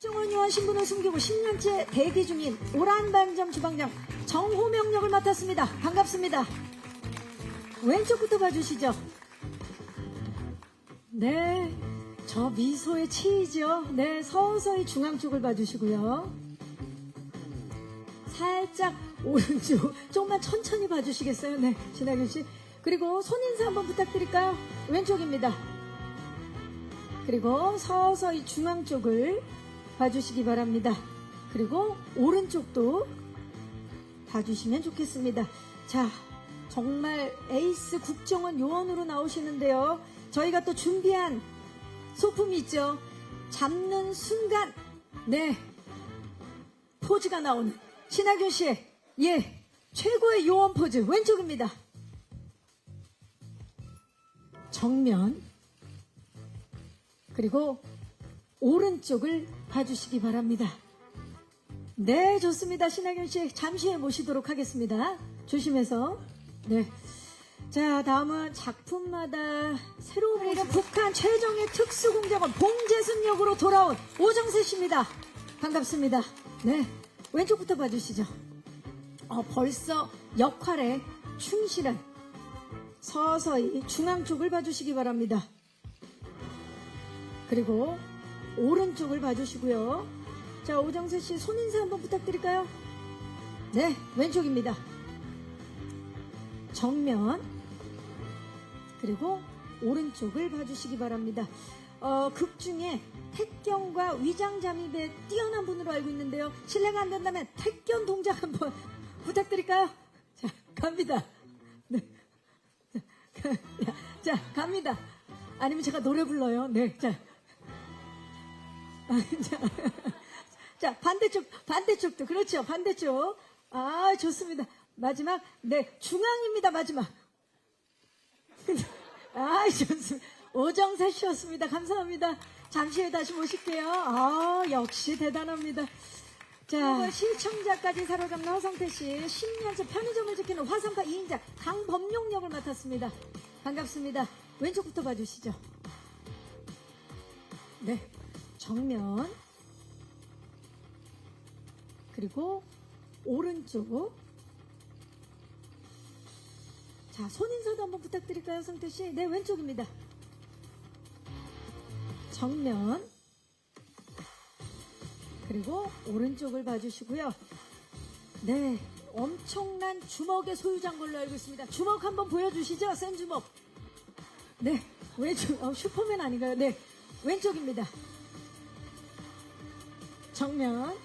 국정원 요원 신분을 숨기고 10년째 대기 중인 오란반점 주방장 정호명 역을 맡았습니다. 반갑습니다. 왼쪽부터 봐주시죠. 네, 저 미소의 치이죠. 네, 서서히 중앙 쪽을 봐주시고요. 살짝 오른쪽, 조금만 천천히 봐주시겠어요? 네, 신하균 씨. 그리고 손인사 한번 부탁드릴까요? 왼쪽입니다. 그리고 서서히 중앙 쪽을 봐주시기 바랍니다. 그리고 오른쪽도 봐주시면 좋겠습니다. 자, 정말 에이스 국정원 요원으로 나오시는데요. 저희가 또 준비한 소품이 있죠. 잡는 순간, 네, 포즈가 나오는 신하균 씨의 최고의 요원 포즈 왼쪽입니다. 정면, 그리고 오른쪽을 봐주시기 바랍니다. 네, 좋습니다. 신하균 씨 잠시 후에 모시도록 하겠습니다. 조심해서. 네. 자, 다음은 작품마다 새로운 모습 북한 최정예 특수공작원 봉재순 역으로 돌아온 오정세 씨입니다. 반갑습니다. 네, 왼쪽부터 봐주시죠. 벌써 역할에 충실한 서서히 중앙 쪽을 봐주시기 바랍니다. 그리고 오른쪽을 봐주시고요. 자, 오정세 씨 손인사 한번 부탁드릴까요? 네, 왼쪽입니다. 정면, 그리고 오른쪽을 봐주시기 바랍니다. 극 중에 택견과 위장 잠입에 뛰어난 분으로 알고 있는데요. 실례가 안 된다면 택견 동작 한번 부탁드릴까요? 자, 갑니다. 네. 자, 갑니다. 아니면 제가 노래 불러요. 네, 자. 자, 반대쪽도, 그렇죠. 반대쪽. 아, 좋습니다. 마지막, 네, 중앙입니다. 마지막. 아, 좋습니다. 오정세 씨였습니다. 감사합니다. 잠시 후에 다시 모실게요. 아, 역시 대단합니다. 자, 시청자까지 사로잡는 허성태 씨, 10년째 편의점을 지키는 화산파 2인자 강범용 역을 맡았습니다. 반갑습니다. 왼쪽부터 봐주시죠. 네, 정면, 그리고 오른쪽. 자, 손인사도 한번 부탁드릴까요, 성태 씨? 네, 왼쪽입니다. 정면, 그리고 오른쪽을 봐주시고요. 네, 엄청난 주먹의 소유자인 걸로 알고 있습니다. 주먹 한번 보여주시죠, 센 주먹. 네, 왼쪽, 슈퍼맨 아닌가요? 네, 왼쪽입니다. 정면,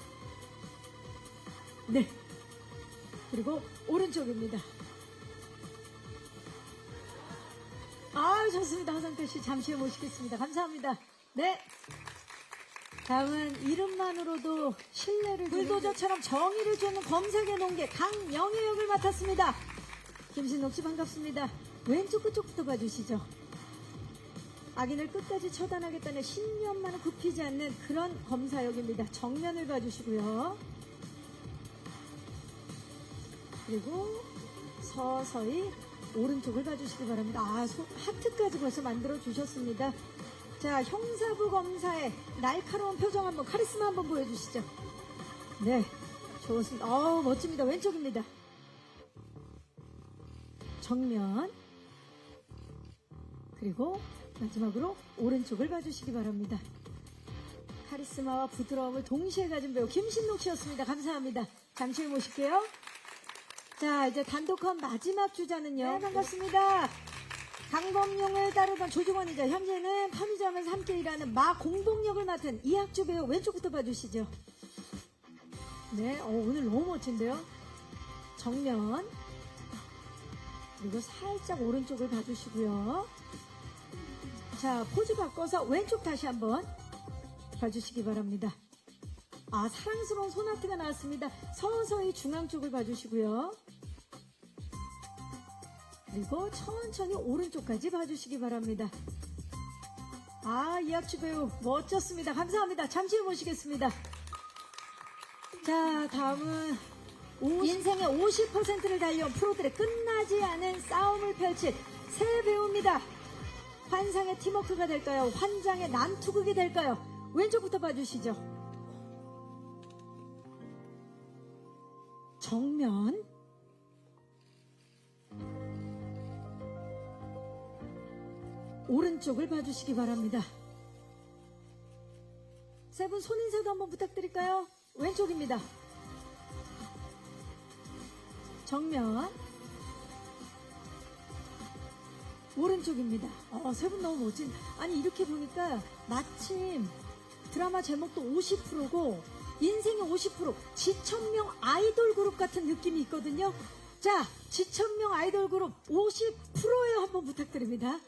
네, 그리고 오른쪽입니다. 아, 좋습니다. 허성태 씨 잠시 후에 모시겠습니다. 감사합니다. 네, 다음은 이름만으로도 신뢰를 불도저처럼 정의를 주는 검색의 농계 강명혜 역을 맡았습니다. 김신옥 씨 반갑습니다. 왼쪽 그쪽부터 봐주시죠. 악인을 끝까지 처단하겠다는 신념만은 굽히지 않는 그런 검사역입니다. 정면을 봐주시고요. 그리고 서서히 오른쪽을 봐주시기 바랍니다. 아, 하트까지 벌써 만들어 주셨습니다. 자, 형사부 검사의 날카로운 표정 한번, 카리스마 한번 보여주시죠. 네, 좋습니다. 멋집니다. 왼쪽입니다. 정면, 그리고 마지막으로 오른쪽을 봐주시기 바랍니다. 카리스마와 부드러움을 동시에 가진 배우 김신록 씨였습니다. 감사합니다. 잠시 후에 모실게요. 자, 이제 단독한 마지막 주자는요. 네, 반갑습니다. 강범용을 따르던 조직원이자 현재는 편의점에서 함께 일하는 마공복 역을 맡은 이학주 배우 왼쪽부터 봐주시죠. 네, 오늘 너무 멋진데요. 정면, 그리고 살짝 오른쪽을 봐주시고요. 자, 포즈 바꿔서 왼쪽 다시 한번 봐주시기 바랍니다. 아, 사랑스러운 손아트가 나왔습니다. 서서히 중앙 쪽을 봐주시고요. 그리고 천천히 오른쪽까지 봐주시기 바랍니다. 아, 이학주 배우 멋졌습니다. 감사합니다. 잠시 후에 모시겠습니다. 자, 다음은 인생의 50%를 달려온 프로들의 끝나지 않은 싸움을 펼칠 새 배우입니다. 환상의 팀워크가 될까요? 환장의 난투극이 될까요? 왼쪽부터 봐주시죠. 정면. 오른쪽을 봐주시기 바랍니다. 세 분 손인사도 한번 부탁드릴까요? 왼쪽입니다. 정면. 오른쪽입니다. 세 분 너무 멋진. 아니, 이렇게 보니까 마침 드라마 제목도 50%고 인생의 50% 지천명 아이돌 그룹 같은 느낌이 있거든요. 자, 지천명 아이돌 그룹 50%예요. 한번 부탁드립니다.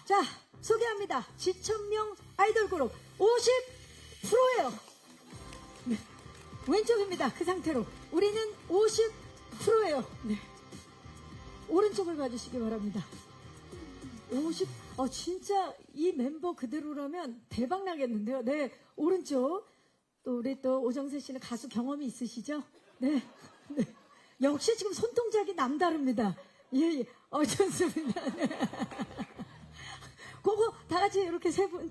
자, 소개합니다. 지천명 아이돌 그룹 50%예요. 네. 왼쪽입니다. 그 상태로 우리는 50%예요. 네. 오른쪽을 봐주시기 바랍니다. 50, 진짜 이 멤버 그대로라면 대박 나겠는데요. 네, 오른쪽. 또 우리 또 오정세 씨는 가수 경험이 있으시죠? 네. 네. 역시 지금 손동작이 남다릅니다. 예. 좋습니다. 네. 그거 다 같이 이렇게 세 분,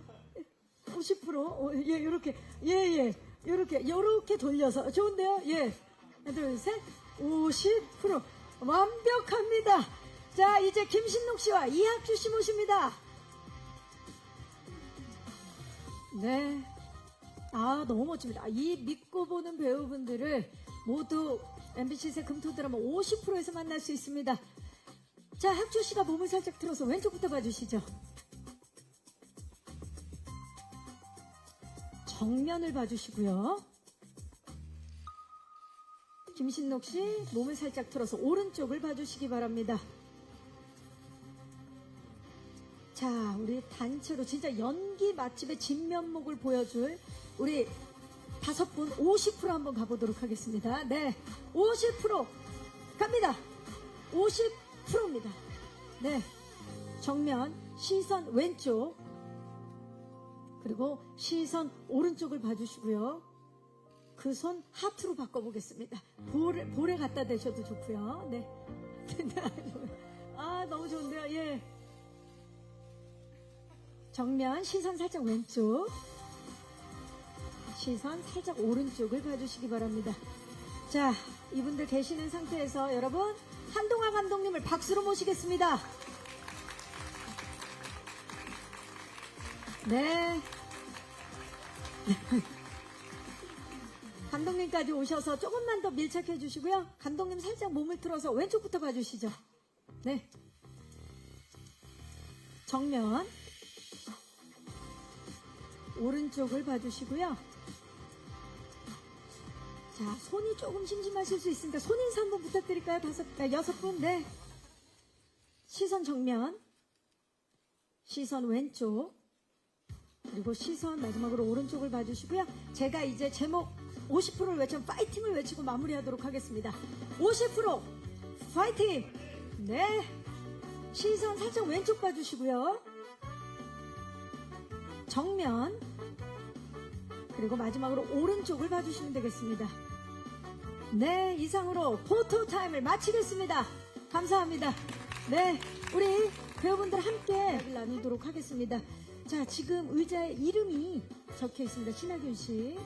50%? 예, 요렇게. 예. 요렇게 돌려서. 좋은데요? 예. 하나, 둘, 셋. 50%. 완벽합니다. 자, 이제 김신록 씨와 이학주 씨 모십니다. 네. 너무 멋집니다. 이 믿고 보는 배우분들을 모두 MBC 새 금토 드라마 50%에서 만날 수 있습니다. 자, 학주 씨가 몸을 살짝 틀어서 왼쪽부터 봐주시죠. 정면을 봐주시고요. 김신록 씨 몸을 살짝 틀어서 오른쪽을 봐주시기 바랍니다. 자, 우리 단체로 진짜 연기 맛집의 진면목을 보여줄 우리 5분 50% 한번 가보도록 하겠습니다. 네, 50% 갑니다. 50%입니다. 네, 정면 시선 왼쪽 그리고 시선 오른쪽을 봐주시고요. 그 손 하트로 바꿔보겠습니다. 볼에 갖다 대셔도 좋고요. 네. 너무 좋은데요. 예. 정면 시선 살짝 왼쪽, 시선 살짝 오른쪽을 봐주시기 바랍니다. 자, 이분들 계시는 상태에서 여러분 한동화 감독님을 박수로 모시겠습니다. 네. 감독님까지 오셔서 조금만 더 밀착해 주시고요. 감독님 살짝 몸을 틀어서 왼쪽부터 봐주시죠. 네. 정면 오른쪽을 봐주시고요. 자, 손이 조금 심심하실 수 있으니까 손인사 한번 부탁드릴까요? 6분. 네. 시선 정면, 시선 왼쪽, 그리고 시선 마지막으로 오른쪽을 봐주시고요. 제가 이제 제목 50%를 외치면 파이팅을 외치고 마무리하도록 하겠습니다. 50% 파이팅! 네. 시선 살짝 왼쪽 봐주시고요. 정면, 그리고 마지막으로 오른쪽을 봐주시면 되겠습니다. 네, 이상으로 포토타임을 마치겠습니다. 감사합니다. 네, 우리 배우분들 함께 이야기를 나누도록 하겠습니다. 자, 지금 의자에 이름이 적혀 있습니다. 신하균 씨.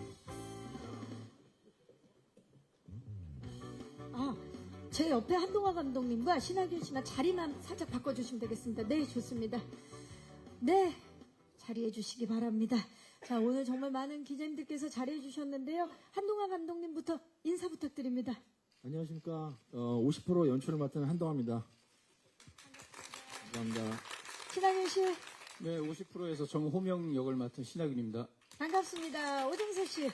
제 옆에 한동화 감독님과 신하균 씨만 자리만 살짝 바꿔주시면 되겠습니다. 네, 좋습니다. 네, 자리해 주시기 바랍니다. 자, 오늘 정말 많은 기자님들께서 자리해 주셨는데요. 한동화 감독님부터 인사 부탁드립니다. 안녕하십니까. 50% 연출을 맡은 한동화입니다. 감사합니다. 신하균 씨. 네, 50%에서 정호명 역을 맡은 신하균입니다. 반갑습니다. 오정세 씨.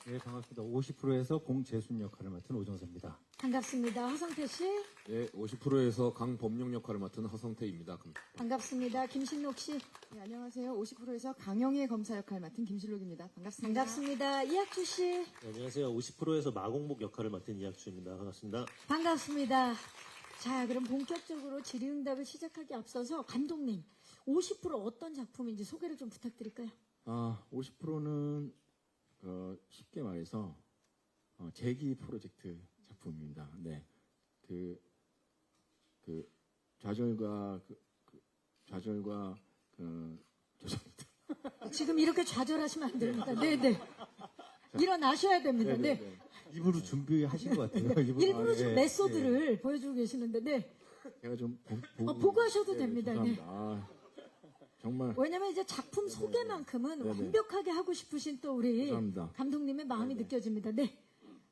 네, 반갑습니다. 50%에서 공재순 역할을 맡은 오정세입니다. 반갑습니다. 허성태 씨. 네, 50%에서 강범용 역할을 맡은 허성태입니다. 반갑습니다. 김신록 씨. 네, 안녕하세요. 50%에서 강영애 검사 역할 맡은 김실록입니다. 반갑습니다. 반갑습니다. 이학주 씨. 네, 안녕하세요. 50%에서 마공복 역할을 맡은 이학주입니다. 반갑습니다. 반갑습니다. 자, 그럼 본격적으로 질의응답을 시작하기 앞서서 감독님 50% 어떤 작품인지 소개를 좀 부탁드릴까요? 50%는 쉽게 말해서 재기 프로젝트 작품입니다. 네, 그 좌절과 죄송합니다. 지금 이렇게 좌절하시면 안 됩니다. 네네. 일어나셔야 됩니다. 네. 일부러 준비하신 것 같아요. 일부러 좀 예, 메소드를 보여주고 계시는데, 네. 제가 좀 보고 하셔도 됩니다. 네. 죄송합니다. 정말 왜냐면 이제 작품 소개만큼은 네네. 완벽하게 하고 싶으신 또 우리 죄송합니다. 감독님의 마음이 네네. 느껴집니다. 네.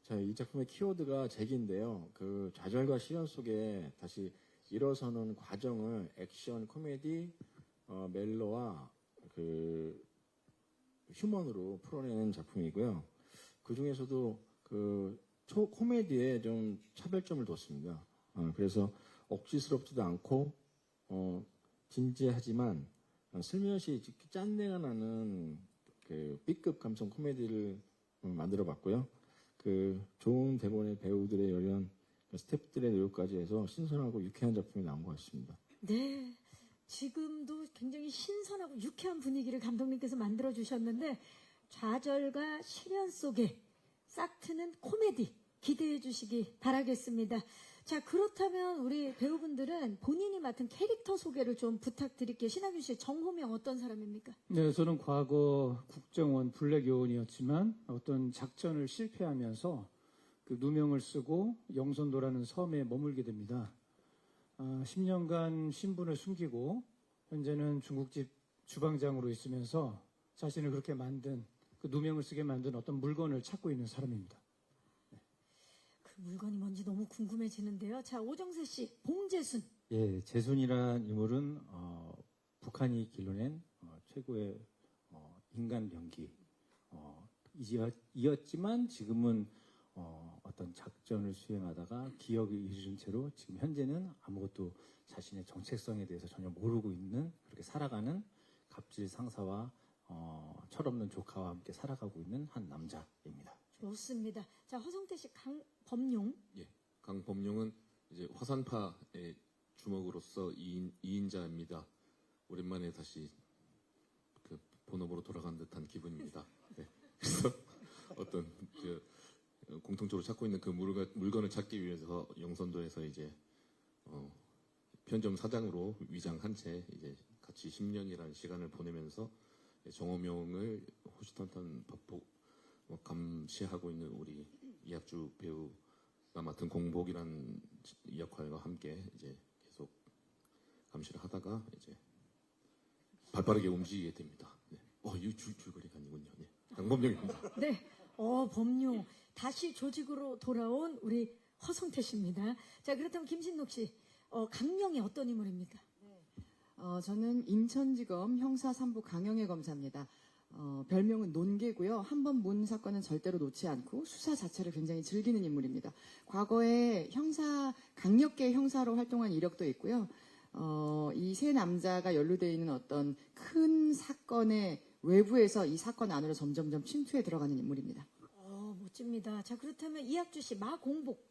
자, 이 작품의 키워드가 재기인데요. 그 좌절과 시련 속에 다시 일어서는 과정을 액션, 코미디, 멜로와 그 휴먼으로 풀어내는 작품이고요. 그 중에서도 그 코미디에 좀 차별점을 뒀습니다. 그래서 억지스럽지도 않고 진지하지만 슬며시 짠내가 나는 그 B급 감성 코미디를 만들어봤고요. 그 좋은 대본의 배우들의 열연, 스태프들의 노력까지 해서 신선하고 유쾌한 작품이 나온 것 같습니다. 네. 지금도 굉장히 신선하고 유쾌한 분위기를 감독님께서 만들어 주셨는데 좌절과 시련 속에 싹 트는 코미디 기대해 주시기 바라겠습니다. 자, 그렇다면 우리 배우분들은 본인이 맡은 캐릭터 소개를 좀 부탁드릴게요. 신하균 씨, 정호명 어떤 사람입니까? 네, 저는 과거 국정원 블랙 요원이었지만 어떤 작전을 실패하면서 그 누명을 쓰고 영선도라는 섬에 머물게 됩니다. 10년간 신분을 숨기고 현재는 중국집 주방장으로 있으면서 자신을 그렇게 만든 그 누명을 쓰게 만든 어떤 물건을 찾고 있는 사람입니다. 그 물건이 뭔지 너무 궁금해지는데요. 자, 오정세 씨, 봉재순. 예, 재순이란 인물은 북한이 길러낸 최고의 인간 병기 이었지만 지금은 어떤 작전을 수행하다가 기억을 잃은 채로 지금 현재는 아무것도 자신의 정체성에 대해서 전혀 모르고 있는 그렇게 살아가는 갑질 상사와 철없는 조카와 함께 살아가고 있는 한 남자입니다. 좋습니다. 자, 허성태 씨, 강범용. 예, 강범용은 이제 화산파의 주먹으로서 2인자입니다. 오랜만에 다시 그 본업으로 돌아간 듯한 기분입니다. 네. 그래서 어떤 그 공통적으로 찾고 있는 그 물건을 찾기 위해서 영선도에서 이제 편점 사장으로 위장한 채 이제 같이 10년이라는 시간을 보내면서 정호명을 호시탐탐 감시하고 있는 우리 이학주 배우가 맡은 공복이라는 역할과 함께 이제 계속 감시를 하다가 이제 발빠르게 움직이게 됩니다. 네. 이 줄거리가 아니군요. 네. 강범용입니다. 네, 범용. 다시 조직으로 돌아온 우리 허성태 씨입니다. 자, 그렇다면 김신록 씨, 강령이 어떤 인물입니까? 저는 인천지검 형사 3부 강영애 검사입니다. 별명은 논개고요. 한 번 문 사건은 절대로 놓지 않고 수사 자체를 굉장히 즐기는 인물입니다. 과거에 강력계 형사로 활동한 이력도 있고요. 이 세 남자가 연루되어 있는 어떤 큰 사건의 외부에서 이 사건 안으로 점점점 침투해 들어가는 인물입니다. 멋집니다. 자, 그렇다면 이학주 씨, 마공복.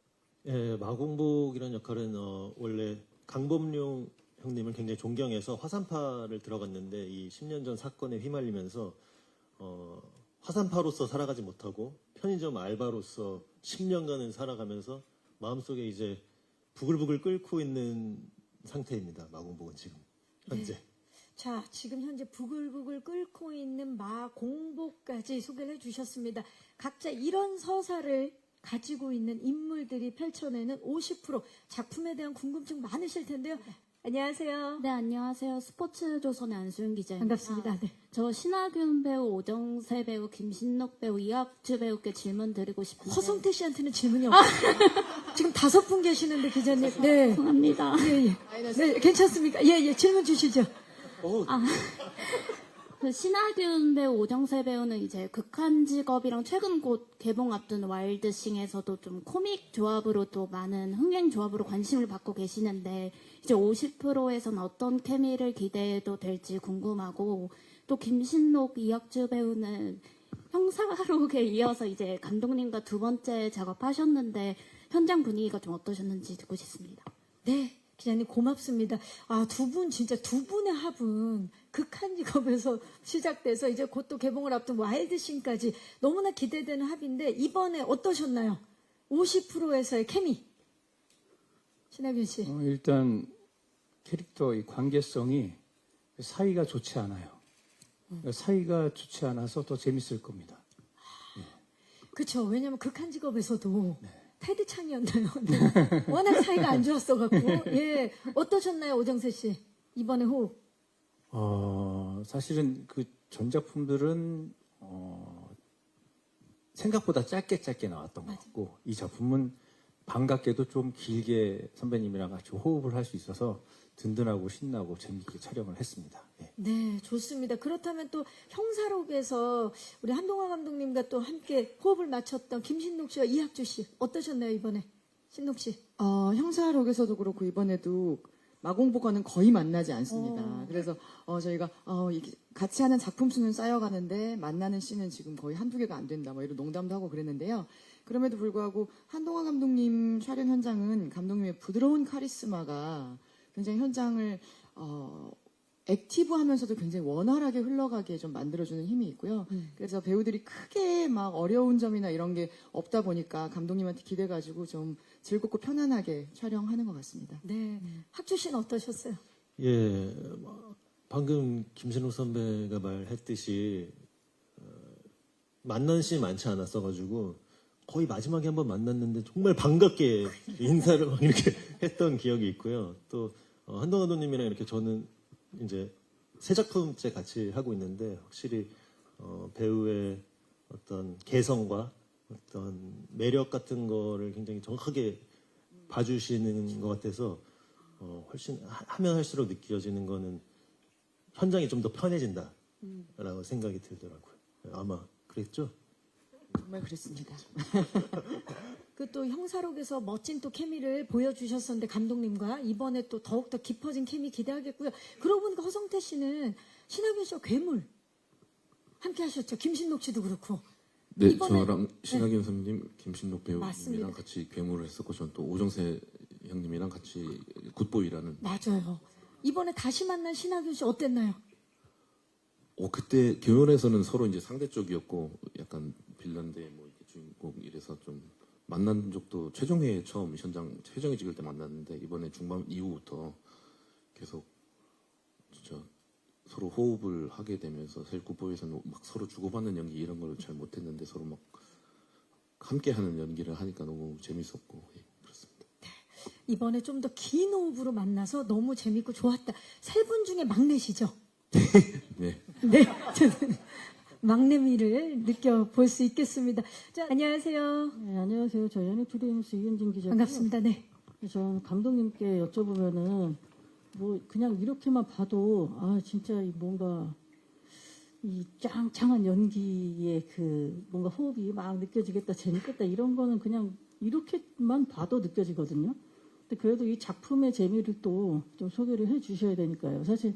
예, 마공복이라는 역할은 원래 강범용 형님을 굉장히 존경해서 화산파를 들어갔는데 이 10년 전 사건에 휘말리면서 화산파로서 살아가지 못하고 편의점 알바로서 10년간을 살아가면서 마음속에 이제 부글부글 끓고 있는 상태입니다. 마공복은 지금 현재. 네. 자, 지금 현재 부글부글 끓고 있는 마공복까지 소개를 해주셨습니다. 각자 이런 서사를 가지고 있는 인물들이 펼쳐내는 50% 작품에 대한 궁금증 많으실 텐데요. 안녕하세요. 네, 안녕하세요. 스포츠조선의 안수윤 기자입니다. 반갑습니다. 네. 저 신하균 배우, 오정세 배우, 김신록 배우, 이학주 배우께 질문 드리고 싶은데. 허성태 씨한테는 질문이 없어요. 지금 5분 계시는데, 기자님. 네. 죄송합니다. 예. 네, 괜찮습니까? 예, 질문 주시죠. 그 신하균 배우, 오정세 배우는 이제 극한직업이랑 최근 곧 개봉 앞둔 와일드싱에서도 좀 코믹 조합으로 또 많은 흥행 조합으로 관심을 받고 계시는데 이제 50%에서는 어떤 케미를 기대해도 될지 궁금하고 또 김신록, 이학주 배우는 형사록에 이어서 이제 감독님과 두 번째 작업하셨는데 현장 분위기가 좀 어떠셨는지 듣고 싶습니다. 네. 기자님 고맙습니다. 두 분 진짜 두 분의 합은 극한 직업에서 시작돼서 이제 곧 또 개봉을 앞둔 와일드싱까지 너무나 기대되는 합인데 이번에 어떠셨나요? 50%에서의 케미. 신하균 씨. 일단 캐릭터의 관계성이 사이가 좋지 않아요. 사이가 좋지 않아서 더 재밌을 겁니다. 그렇죠. 왜냐하면 극한 직업에서도 테드 창이었나요? 네. 워낙 사이가 안 좋았어갖고. 예, 어떠셨나요, 오정세 씨? 이번에 호흡. 사실은 그 전작품들은 생각보다 짧게 나왔던 것 같고 이 작품은 반갑게도 좀 길게 선배님이랑 같이 호흡을 할 수 있어서 든든하고 신나고 재밌게 촬영을 했습니다. 예. 네, 좋습니다. 그렇다면 또 형사록에서 우리 한동화 감독님과 또 함께 호흡을 맞췄던 김신록 씨와 이학주 씨 어떠셨나요, 이번에? 신록 씨. 형사록에서도 그렇고 이번에도 마공복과는 거의 만나지 않습니다. 그래서 저희가 이게 같이 하는 작품 수는 쌓여가는데 만나는 씬은 지금 거의 한두 개가 안 된다. 뭐 이런 농담도 하고 그랬는데요. 그럼에도 불구하고 한동화 감독님 촬영 현장은 감독님의 부드러운 카리스마가 굉장히 현장을 액티브하면서도 굉장히 원활하게 흘러가게 좀 만들어주는 힘이 있고요. 그래서 배우들이 크게 막 어려운 점이나 이런 게 없다 보니까 감독님한테 기대가지고 좀 즐겁고 편안하게 촬영하는 것 같습니다. 네, 학주 씨는 어떠셨어요? 예, 방금 김신욱 선배가 말했듯이 만난 씬이 많지 않았어가지고 거의 마지막에 한번 만났는데 정말 반갑게 인사를 막 이렇게 했던 기억이 있고요. 또 한동화 감독님이랑 이렇게 저는 이제 세 작품째 같이 하고 있는데 확실히 배우의 어떤 개성과 어떤 매력 같은 거를 굉장히 정확하게 봐주시는 것 같아서 훨씬 하면 할수록 느껴지는 거는 현장이 좀 더 편해진다라고 생각이 들더라고요. 아마 그랬죠? 정말 그랬습니다. 그 또 형사록에서 멋진 또 케미를 보여주셨었는데 감독님과 이번에 또 더욱더 깊어진 케미 기대하겠고요. 그러고 보니까 허성태 씨는 신하균 씨와 괴물 함께 하셨죠. 김신록 씨도 그렇고. 네, 이번에- 저랑 신하균 선배님, 김신록 맞습니다. 배우님이랑 같이 괴물을 했었고 저는 또 오정세 형님이랑 같이 굿보이라는 맞아요. 이번에 다시 만난 신하균 씨 어땠나요? 그때 괴물에서는 서로 이제 상대 쪽이었고 약간 빌런 대 뭐 이렇게 주인공 이래서 좀 만난 적도 최종회에 처음 현장 최종회 찍을 때 만났는데 이번에 중반 이후부터 계속 진짜 서로 호흡을 하게 되면서 사실 굿보이에서는 막 서로 주고받는 연기 이런 걸 잘 못했는데 서로 막 함께하는 연기를 하니까 너무 재밌었고 예, 그렇습니다. 이번에 좀 더 긴 호흡으로 만나서 너무 재밌고 좋았다. 세 분 중에 막내시죠? 네. 네. 저는 막내미를 느껴볼 수 있겠습니다. 자, 안녕하세요. 네, 안녕하세요. 저 연예투데이뉴스 이현진 기자고요. 반갑습니다. 네. 전 감독님께 여쭤보면은 뭐 그냥 이렇게만 봐도 진짜 뭔가 이 짱짱한 연기의 그 뭔가 호흡이 막 느껴지겠다, 재밌겠다 이런 거는 그냥 이렇게만 봐도 느껴지거든요. 근데 그래도 이 작품의 재미를 또 좀 소개를 해 주셔야 되니까요. 사실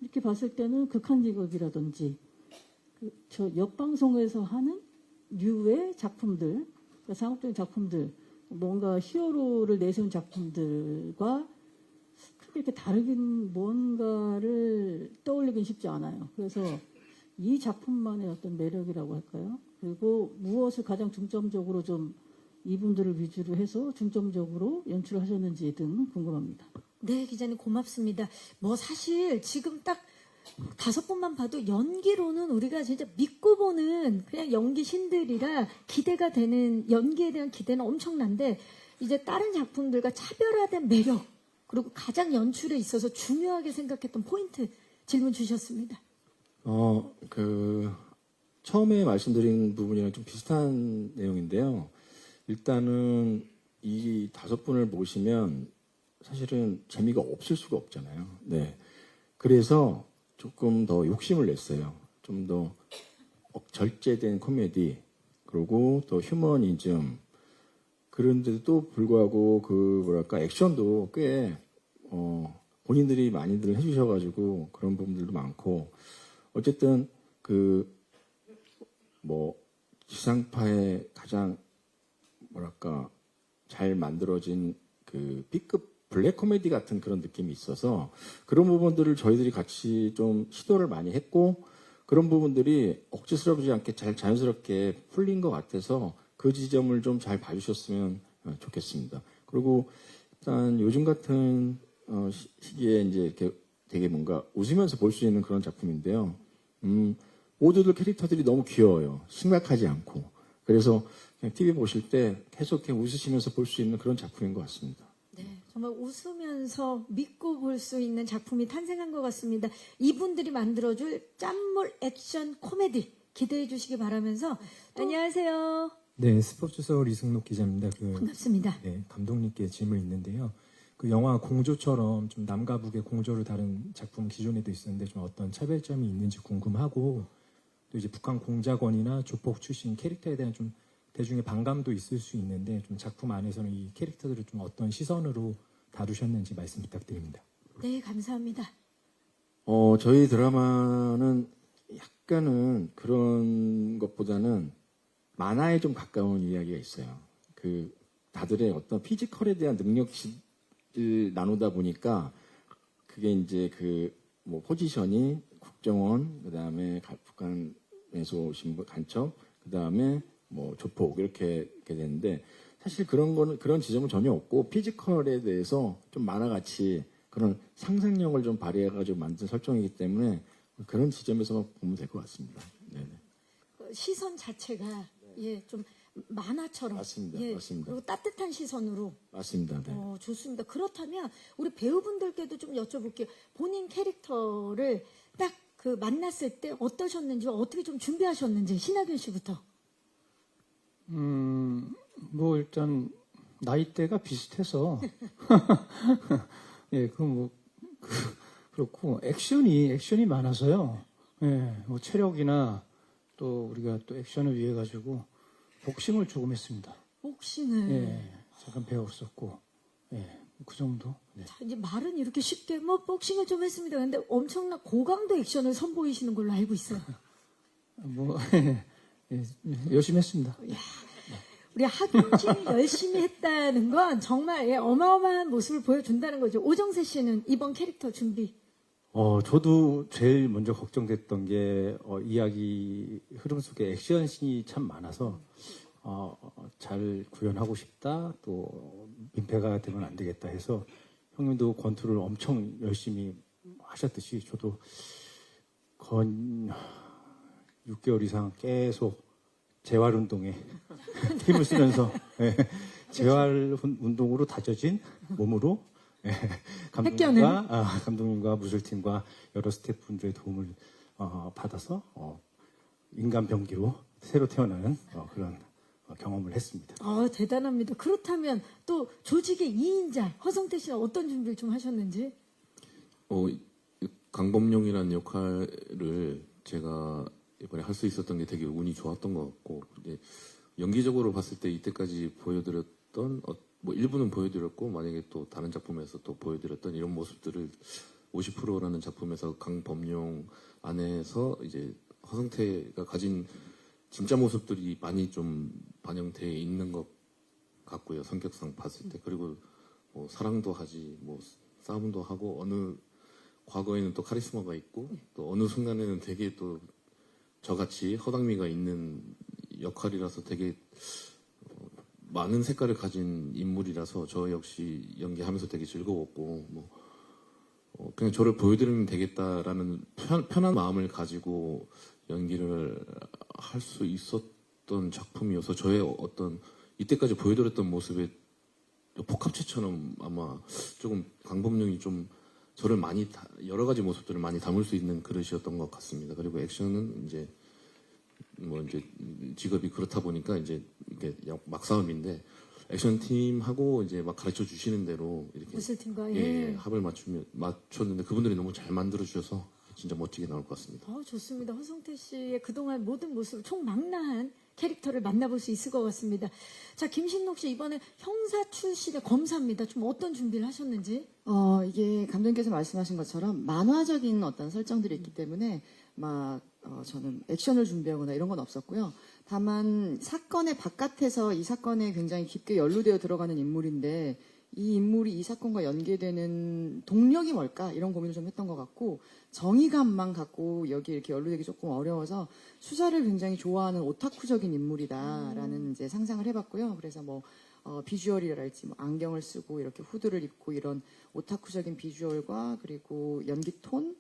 이렇게 봤을 때는 극한 직업이라든지 저 옆방송에서 하는 류의 작품들, 그러니까 상업적인 작품들, 뭔가 히어로를 내세운 작품들과 크게 이렇게 다르긴 뭔가를 떠올리긴 쉽지 않아요. 그래서 이 작품만의 어떤 매력이라고 할까요? 그리고 무엇을 가장 중점적으로 좀 이분들을 위주로 해서 중점적으로 연출을 하셨는지 등 궁금합니다. 네, 기자님 고맙습니다. 뭐 사실 지금 딱 5번만 봐도 연기로는 우리가 진짜 믿고 보는 그냥 연기 신들이라 기대가 되는 연기에 대한 기대는 엄청난데 이제 다른 작품들과 차별화된 매력 그리고 가장 연출에 있어서 중요하게 생각했던 포인트 질문 주셨습니다. 처음에 말씀드린 부분이랑 좀 비슷한 내용인데요. 일단은 이 5분을 보시면 사실은 재미가 없을 수가 없잖아요. 네. 그래서 조금 더 욕심을 냈어요. 좀 더 절제된 코미디, 그리고 또 휴머니즘, 그런데도 불구하고 액션도 꽤, 본인들이 많이들 해주셔가지고 그런 부분들도 많고, 어쨌든 지상파의 가장 잘 만들어진 B급 블랙 코미디 같은 그런 느낌이 있어서 그런 부분들을 저희들이 같이 좀 시도를 많이 했고 그런 부분들이 억지스럽지 않게 잘 자연스럽게 풀린 것 같아서 그 지점을 좀 잘 봐주셨으면 좋겠습니다. 그리고 일단 요즘 같은 시기에 이제 이렇게 되게 뭔가 웃으면서 볼 수 있는 그런 작품인데요. 모두들 캐릭터들이 너무 귀여워요. 심각하지 않고. 그래서 그냥 TV 보실 때 계속 이렇게 웃으시면서 볼 수 있는 그런 작품인 것 같습니다. 네, 정말 웃으면서 믿고 볼 수 있는 작품이 탄생한 것 같습니다. 이분들이 만들어줄 짠물 액션 코미디 기대해 주시기 바라면서 안녕하세요. 네, 스포츠 서울 이승록 기자입니다. 반갑습니다. 네, 감독님께 질문이 있는데요. 그 영화 공조처럼 좀 남과 북의 공조를 다룬 작품 기존에도 있었는데 좀 어떤 차별점이 있는지 궁금하고 또 이제 북한 공작원이나 조폭 출신 캐릭터에 대한 좀 대중의 반감도 있을 수 있는데 좀 작품 안에서는 이 캐릭터들을 좀 어떤 시선으로 다루셨는지 말씀 부탁드립니다. 네, 감사합니다. 저희 드라마는 약간은 그런 것보다는 만화에 좀 가까운 이야기가 있어요. 그 다들의 어떤 피지컬에 대한 능력치를 나누다 보니까 그게 이제 그 뭐 포지션이 국정원, 그다음에 북한에서 오신 간첩, 그다음에 뭐 조폭 이렇게 되는데 사실 그런 거는 그런 지점은 전혀 없고 피지컬에 대해서 좀 만화같이 그런 상상력을 좀 발휘해가지고 만든 설정이기 때문에 그런 지점에서 보면 될 것 같습니다. 네네. 시선 자체가 예, 좀 만화처럼 맞습니다. 예, 맞습니다. 그리고 따뜻한 시선으로 맞습니다. 네. 좋습니다. 그렇다면 우리 배우분들께도 좀 여쭤볼게요. 본인 캐릭터를 딱 그 만났을 때 어떠셨는지 어떻게 좀 준비하셨는지 신하균 씨부터. 뭐 일단 나이대가 비슷해서 예, 그렇고 액션이 많아서요. 예, 뭐 체력이나 또 우리가 또 액션을 위해 가지고 복싱을 조금 했습니다. 복싱을. 예, 잠깐 배웠었고, 예, 그 정도. 네. 자, 이제 말은 이렇게 쉽게 뭐 복싱을 좀 했습니다. 근데 엄청난 고강도 액션을 선보이시는 걸로 알고 있어요. 뭐 예, 열심히 했습니다. 우리 하균 씨는 열심히 했다는 건 정말 예, 어마어마한 모습을 보여준다는 거죠. 오정세 씨는 이번 캐릭터 준비. 저도 제일 먼저 걱정됐던 게 이야기 흐름 속에 액션씬이 참 많아서 잘 구현하고 싶다, 또 민폐가 되면 안 되겠다 해서 형님도 권투를 엄청 열심히 하셨듯이 저도 건 6개월 이상 계속 재활 운동에 힘을 쓰면서 재활 운동으로 다져진 몸으로 감독님과 무술팀과 여러 스태프분들의 도움을 받아서 인간 병기로 새로 태어나는 그런 경험을 했습니다. 대단합니다. 그렇다면 또 조직의 2인자 허성태 씨는 어떤 준비를 좀 하셨는지? 강범용이라는 역할을 제가 이번에 할 수 있었던 게 되게 운이 좋았던 것 같고, 이제 연기적으로 봤을 때 이때까지 보여드렸던 뭐 일부는 보여드렸고, 만약에 또 다른 작품에서 또 보여드렸던 이런 모습들을 50%라는 작품에서 강범용 안에서 이제 허성태가 가진 진짜 모습들이 많이 좀 반영되어 있는 것 같고요. 성격상 봤을 때. 그리고 뭐 사랑도 하지, 뭐 싸움도 하고, 어느 과거에는 또 카리스마가 있고, 또 어느 순간에는 되게 또 저같이 허당미가 있는 역할이라서 되게 많은 색깔을 가진 인물이라서 저 역시 연기하면서 되게 즐거웠고, 그냥 저를 보여드리면 되겠다라는 편한 마음을 가지고 연기를 할 수 있었던 작품이어서 저의 어떤 이때까지 보여드렸던 모습의 복합체처럼 아마 조금 강범용이 좀 저를 많이 여러 가지 모습들을 많이 담을 수 있는 그릇이었던 것 같습니다. 그리고 액션은 이제 뭐 이제 직업이 그렇다 보니까 이제 이게 막 싸움인데 액션 팀하고 이제 막 가르쳐 주시는 대로 이렇게 무술팀과 합을 맞췄는데 그분들이 너무 잘 만들어 주셔서 진짜 멋지게 나올 것 같습니다. 좋습니다. 허성태 씨의 그동안 모든 모습을 총망라한 캐릭터를 만나볼 수 있을 것 같습니다. 자, 김신록 씨 이번에 형사 출신의 검사입니다. 좀 어떤 준비를 하셨는지? 이게 감독님께서 말씀하신 것처럼 만화적인 어떤 설정들이 있기 때문에 저는 액션을 준비하거나 이런 건 없었고요. 다만 사건의 바깥에서 이 사건에 굉장히 깊게 연루되어 들어가는 인물인데 이 인물이 이 사건과 연계되는 동력이 뭘까 이런 고민을 좀 했던 것 같고 정의감만 갖고 여기 이렇게 연루되기 조금 어려워서 수사를 굉장히 좋아하는 오타쿠적인 인물이다라는 이제 상상을 해봤고요. 그래서 비주얼이랄지 안경을 쓰고 이렇게 후드를 입고 이런 오타쿠적인 비주얼과 그리고 연기 톤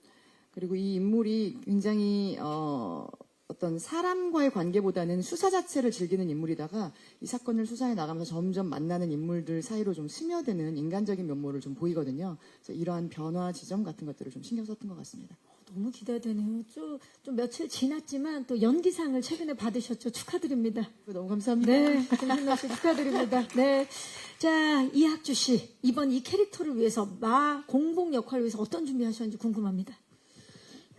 그리고 이 인물이 굉장히 어떤 사람과의 관계보다는 수사 자체를 즐기는 인물이다가 이 사건을 수사해 나가면서 점점 만나는 인물들 사이로 좀 스며드는 인간적인 면모를 좀 보이거든요. 그래서 이러한 변화 지점 같은 것들을 좀 신경 썼던 것 같습니다. 너무 기대되네요. 좀 며칠 지났지만 또 연기상을 최근에 받으셨죠. 축하드립니다. 너무 감사합니다. 네, 김신록 씨 축하드립니다. 네. 자, 이학주 씨. 이번 이 캐릭터를 위해서 공복 역할을 위해서 어떤 준비하셨는지 궁금합니다.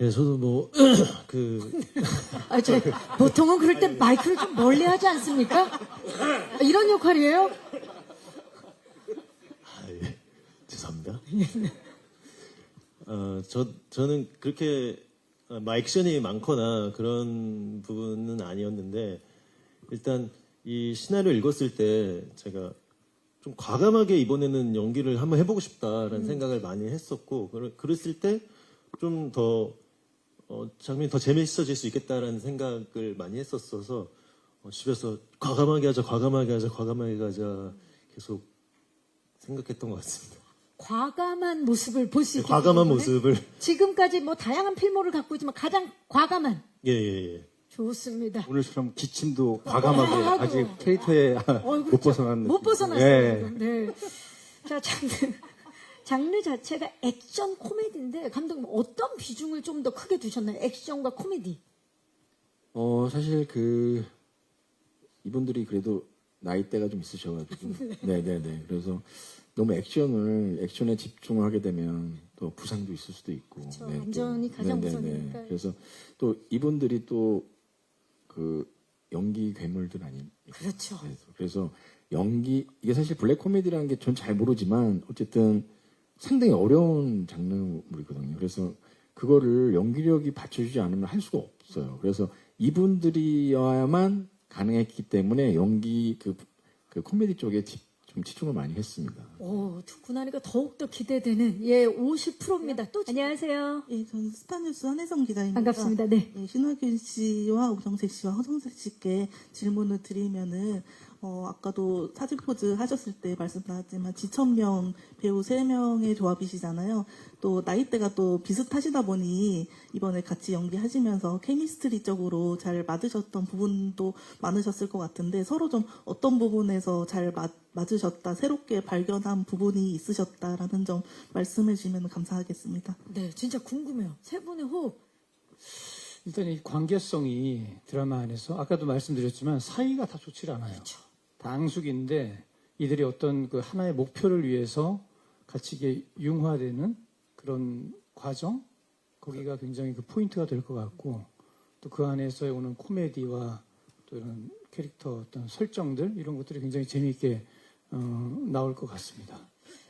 예, 저도 뭐, 보통은 그럴 때 마이크를 좀 멀리 하지 않습니까? 이런 역할이에요? 예, 죄송합니다. 저는 그렇게 액션이 많거나 그런 부분은 아니었는데, 일단 이 시나리오 읽었을 때 제가 좀 과감하게 이번에는 연기를 한번 해보고 싶다라는 생각을 많이 했었고, 그랬을 때 좀 더 장면이 더 재미있어질 수 있겠다라는 생각을 많이 했었어서 집에서 과감하게 하자 계속 생각했던 것 같습니다. 과감한 모습을 볼 수 있기 과감한 때문에 모습을 지금까지 뭐 다양한 필모를 갖고 있지만 가장 과감한. 예. 좋습니다. 오늘처럼 기침도 과감하게 하고. 아직 캐릭터에 못 그렇죠. 벗어났는데. 못 벗어났어요. 예. 네. 자, 장르 자체가 액션 코미디인데 감독님 어떤 비중을 좀 더 크게 두셨나요? 액션과 코미디. 사실 이분들이 그래도 나이대가 좀 있으셔가지고. 네네네. 그래서 너무 액션에 집중을 하게 되면 또 부상도 있을 수도 있고. 그렇죠. 네, 또. 안전이 가장 네네네. 우선이니까요. 그래서 또 이분들이 또 연기 괴물들 아닙니까? 그렇죠. 그래서 이게 사실 블랙 코미디라는 게 전 잘 모르지만 어쨌든 상당히 어려운 장르물이거든요. 그래서 그거를 연기력이 받쳐주지 않으면 할 수가 없어요. 그래서 이분들이어야만 가능했기 때문에 연기 그 코미디 쪽에 좀 집중을 많이 했습니다. 듣고 나니까 더욱더 기대되는 50%입니다. 또 안녕하세요. 예, 저는 스타뉴스 한혜성 기자입니다. 반갑습니다. 네. 예, 신하균 씨와 오정세 씨와 허정세 씨께 질문을 드리면은 아까도 사진 포즈 하셨을 때 말씀 나왔지만 지천명 배우 3명의 조합이시잖아요. 또 나이대가 또 비슷하시다 보니 이번에 같이 연기하시면서 케미스트리적으로 잘 맞으셨던 부분도 많으셨을 것 같은데 서로 좀 어떤 부분에서 잘 맞으셨다, 새롭게 발견한 부분이 있으셨다라는 점 말씀해 주시면 감사하겠습니다. 네, 진짜 궁금해요. 세 분의 호흡. 일단 이 관계성이 드라마 안에서 아까도 말씀드렸지만 사이가 다 좋지 않아요. 그렇죠. 당숙인데 이들이 어떤 그 하나의 목표를 위해서 같이 이게 융화되는 그런 과정, 거기가 굉장히 그 포인트가 될 것 같고 또 그 안에서 오는 코미디와 또 이런 캐릭터 어떤 설정들 이런 것들이 굉장히 재미있게 나올 것 같습니다.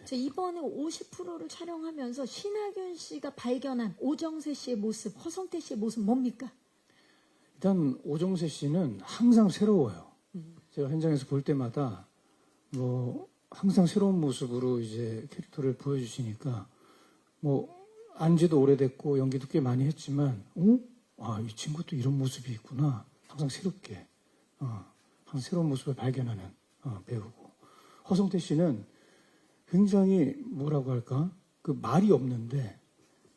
자, 이번에 50%를 촬영하면서 신하균 씨가 발견한 오정세 씨의 모습, 허성태 씨의 모습 뭡니까? 일단 오정세 씨는 항상 새로워요. 제가 현장에서 볼 때마다 뭐 항상 새로운 모습으로 이제 캐릭터를 보여주시니까 뭐 안지도 오래됐고 연기도 꽤 많이 했지만 이 친구도 이런 모습이 있구나. 항상 새롭게 항상 새로운 모습을 발견하는 배우고 허성태 씨는 굉장히 뭐라고 할까 그 말이 없는데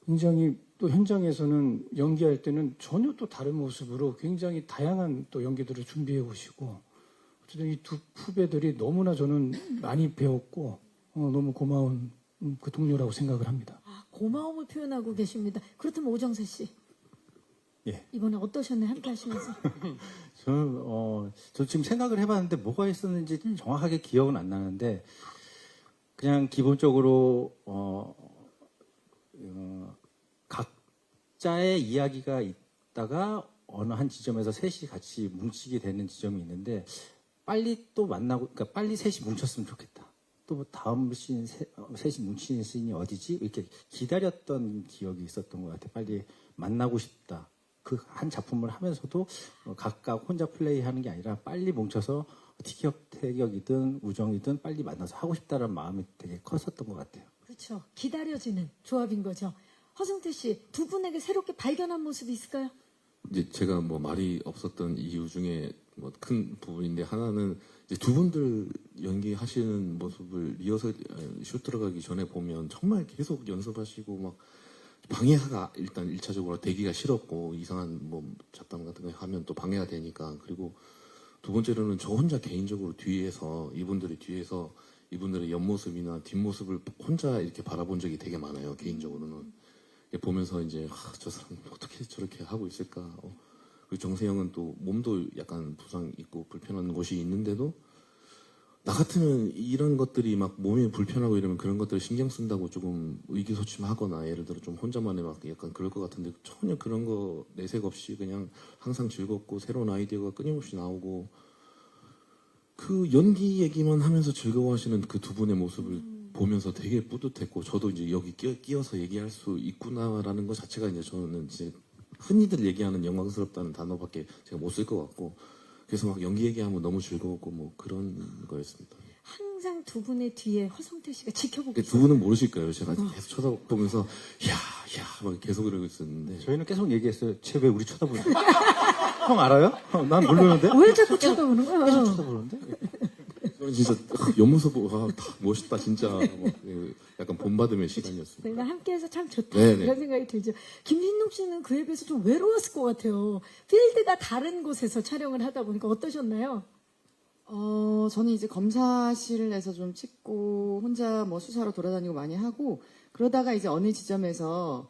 굉장히 또 현장에서는 연기할 때는 전혀 또 다른 모습으로 굉장히 다양한 또 연기들을 준비해 오시고 어쨌든 이 두 후배들이 너무나 저는 많이 배웠고 너무 고마운 그 동료라고 생각을 합니다. 고마움을 표현하고 계십니다. 그렇다면 오정세 씨. 예. 이번에 어떠셨나요? 함께 하시면서. 저 지금 생각을 해봤는데 뭐가 있었는지 정확하게 기억은 안 나는데 그냥 기본적으로 각자의 이야기가 있다가 어느 한 지점에서 셋이 같이 뭉치게 되는 지점이 있는데 빨리 또 만나고 그러니까 빨리 셋이 뭉쳤으면 좋겠다. 또 다음 씬 셋이 뭉치는 씬이 어디지? 이렇게 기다렸던 기억이 있었던 것 같아요. 빨리 만나고 싶다. 그 한 작품을 하면서도 각각 혼자 플레이하는 게 아니라 빨리 뭉쳐서 티격태격이든 우정이든 빨리 만나서 하고 싶다는 마음이 되게 컸었던 것 같아요. 그렇죠. 기다려지는 조합인 거죠. 허성태 씨, 두 분에게 새롭게 발견한 모습이 있을까요? 이제 제가 뭐 말이 없었던 이유 중에 뭐 큰 부분인데 하나는 이제 두 분들 연기하시는 모습을 리허설 슛 들어가기 전에 보면 정말 계속 연습하시고 막 방해가 일단 1차적으로 되기가 싫었고, 이상한 뭐 잡담 같은 거 하면 또 방해가 되니까. 그리고 두 번째로는 저 혼자 개인적으로 뒤에서 이분들의 옆모습이나 뒷모습을 혼자 이렇게 바라본 적이 되게 많아요. 개인적으로는 보면서 이제 저 사람 어떻게 저렇게 하고 있을까. 그리고 정세영은 또 몸도 약간 부상 있고 불편한 곳이 있는데도 나 같으면 이런 것들이 막 몸이 불편하고 이러면 그런 것들을 신경 쓴다고 조금 의기소침하거나 예를 들어 좀 혼자만의 막 약간 그럴 것 같은데 전혀 그런 거 내색 없이 그냥 항상 즐겁고 새로운 아이디어가 끊임없이 나오고 그 연기 얘기만 하면서 즐거워하시는 그 두 분의 모습을 보면서 되게 뿌듯했고 저도 이제 여기 끼어서 얘기할 수 있구나라는 것 자체가 이제 저는 이제 흔히들 얘기하는 영광스럽다는 단어밖에 제가 못 쓸 것 같고 그래서 막 연기 얘기하면 너무 즐거웠고 뭐 그런 거였습니다. 항상 두 분의 뒤에 허성태 씨가 지켜보고 두 있어요. 분은 모르실 거예요. 제가 계속 쳐다보면서 야 막 계속 이러고 있었는데 저희는 계속 얘기했어요. 쟤 왜 우리 쳐다보지? 형 알아요? 난 모르는데? 왜 자꾸 쳐다보는 거야? 계속 쳐다보는데? 저는 진짜 옆모습 보고 다 멋있다 진짜 막 약간 본받음의 시간이었습니다. 저희가 함께해서 참 좋다 네네. 이런 생각이 들죠. 김신록 씨는 그에 비해서 좀 외로웠을 것 같아요. 필드가 다른 곳에서 촬영을 하다 보니까 어떠셨나요? 저는 이제 검사실에서 좀 찍고 혼자 뭐 수사로 돌아다니고 많이 하고 그러다가 이제 어느 지점에서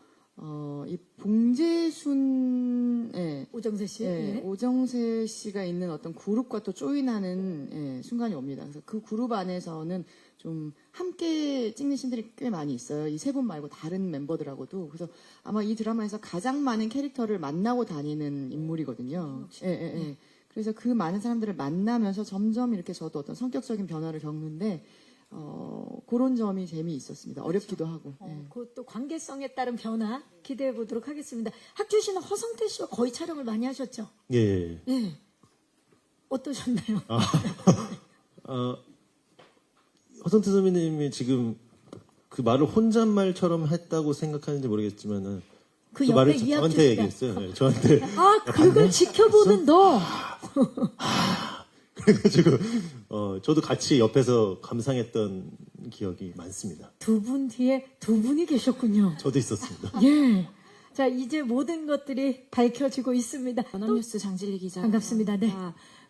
이 봉재순 오정세 씨. 예, 예. 오정세 씨가 있는 어떤 그룹과 또 조인하는 순간이 옵니다. 그래서 그 그룹 안에서는 좀 함께 찍는 신들이 꽤 많이 있어요. 이 세 분 말고 다른 멤버들하고도. 그래서 아마 이 드라마에서 가장 많은 캐릭터를 만나고 다니는 인물이거든요. 예. 그래서 그 많은 사람들을 만나면서 점점 이렇게 저도 어떤 성격적인 변화를 겪는데 그런 점이 재미있었습니다. 어렵기도 하고. 예. 그것도 관계성에 따른 변화 기대해 보도록 하겠습니다. 학주 씨는 허성태 씨와 거의 촬영을 많이 하셨죠? 예. 예. 어떠셨나요? 허성태 선배님이 지금 그 말을 혼잣말처럼 했다고 생각하는지 모르겠지만은 그 그 말을 옆에 저한테 이학주 얘기했어요. 네, 저한테 그걸 지켜보는 너. 그래가지고 저도 같이 옆에서 감상했던 기억이 많습니다. 두 분 뒤에 두 분이 계셨군요. 저도 있었습니다. 예. 자, 이제 모든 것들이 밝혀지고 있습니다. 연합뉴스 장진리 기자. 반갑습니다. 네.